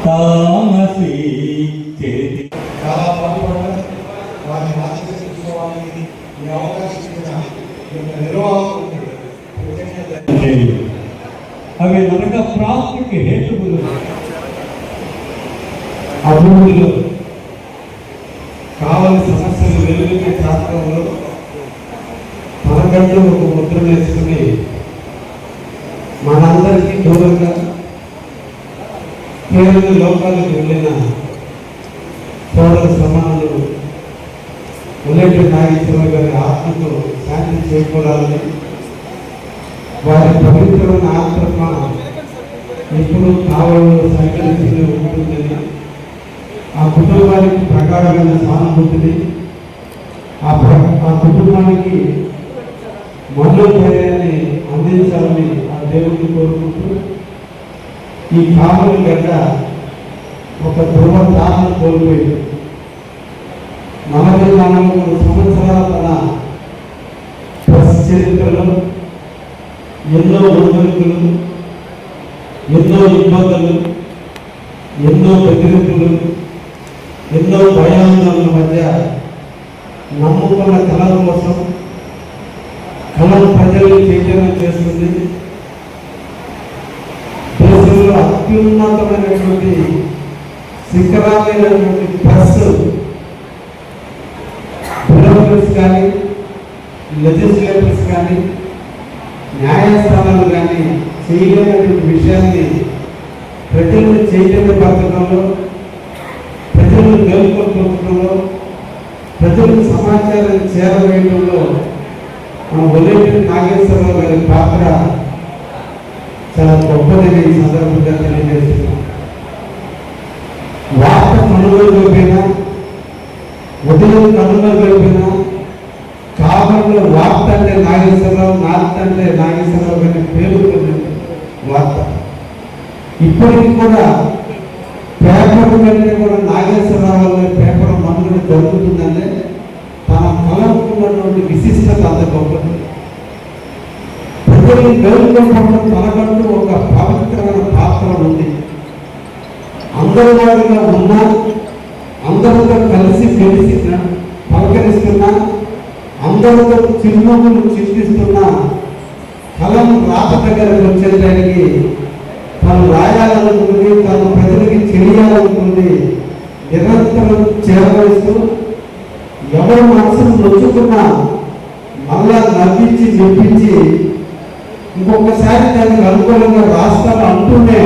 తామసి చేతి చాలా పాటుపడ్డారు. వారిని ఆశీర్వదించుకోవాలని ఈ అవకాశం ఇచ్చిన నిర్వాహకులకు అవి నరక ప్రాప్తికి హేతువులు. అభివృద్ధిలో కావలి సమస్యలు వెలుగునే శాస్త్రంలో మనకంటూ ఒక ముద్ర వేసుకుని మనందరికీ దూరంగా కేవలం లోకాలకు వెళ్ళిన సోదర సమానులు ఉల్లేటి నాగేశ్వరరావు గారి ఆత్మకు శాంతి చేకూరాలని, వారి పవిత్రమైన ఆత్మ ఎప్పుడు కావాలో సహకరిస్తూనే ఉంటుందని, ఆ కుటుంబానికి ప్రగాఢమైన సానుభూతిని, ఆ కుటుంబానికి మనోధైర్యాన్ని అందించాలని ఆ దేవుడిని కోరుకుంటూ, ఈ కావలి గడ్డ ఒక ధృవతారను కోల్పోయింది. 44 సంవత్సరాల తన ప్రెస్ చరిత్రలో ఎన్నో ఒడిదుడుకులు, ఎన్నో ఇబ్బందులు, ఎన్నో బెదిరింపులు, ఎన్నో భయాందోళనల మధ్య నమ్ముకున్న కళల కోసం కళ ప్రజల్ని చైతన్యం చేస్తుంది. దేశంలో అత్యున్నతమైనటువంటి శిఖరాలైనటువంటి ప్రెస్ బ్యూరోక్రట్స్ కానీ, లెజిస్లేటర్స్ కానీ, న్యాయస్థానాలు కానీ చేయలేనటువంటి విషయాన్ని ప్రజలను చైతన్యపరచడంలో, ప్రజలను మేల్కొల్పడంలో, ప్రజలకు సమాచారం చేరవేయడంలో మన ఉల్లేటి నాగేశ్వరరావు గారి పాత్ర చాలా గొప్పదని ఈ సందర్భంగా తెలియజేస్తున్నాం. వార్త కనుగొనకపోయినా, ఉదయం కనుగొనకపోయినా, కావలిలో వార్త అంటే నాగేశ్వరరావు, నార్త్ అంటే నాగేశ్వరరావు గారి పేరు వార్త. ఇప్పటికి కూడా పేపర్ కంటే కూడా నాగేశ్వరరావు గారి పేపర్ మనుగడ జరుగుతుందంటే తన కళకున్నటువంటి విశిష్టత అంత గొప్పది. ప్రజల్ని మేల్కొల్పడం తనకంటూ ఒక పవిత్రమైన పాత్ర ఉంది. అందరి వారిగా ఉన్నా, అందరితో కలిసి మెలిసి పలకరిస్తున్నా, అందరితో చిరునవ్వులు చింతిస్తున్నా, కలం రాత దగ్గరకు వచ్చేదానికి తను రాయాలనుకుంది, తను ప్రజలకి తెలియాలనుకుంది, నిరంతరం చేరవేస్తూ ఎవరు మనసును నొచ్చుకున్నా మళ్ళా నవ్వించి మెప్పించి ఇంకొకసారి దానికి అనుకూలంగా రాష్ట్రాలు అంటూనే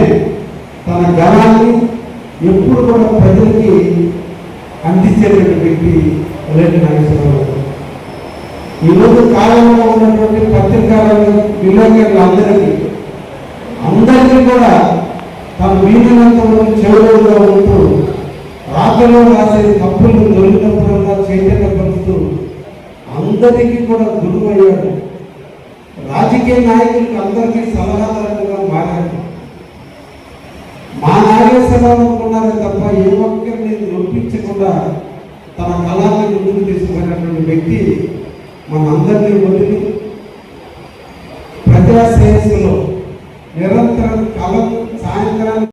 తన గణాన్ని ఎప్పుడు కూడా ప్రజలకి అందించేటువంటి వ్యక్తి ఉల్లేటి నాగేశ్వరరావు. ఈరోజు కాలంలో ఉన్నటువంటి పత్రికా విలేకరులందరికీ కూడా తన వీలైనంత వరకు చెవులుగా ఉంటూ రాతలో రాసే తప్పులు దొరికినప్పుడల్లా చైతన్యపరుస్తూ అందరికీ కూడా గురువు అయ్యాడు. రాజకీయ నాయకులకు అందరికీ సలహాదారులుగా మారాడు. మా నాగేశ్వరరావు అనుకున్నారే తప్ప ఏ ఒక్కరిని నొప్పించకుండా తన కళాన్ని ముందుకు తీసుకుపోయినటువంటి వ్యక్తి మనందరినీ వదిలి ప్రజా శ్రేయస్సులో నిరంతరం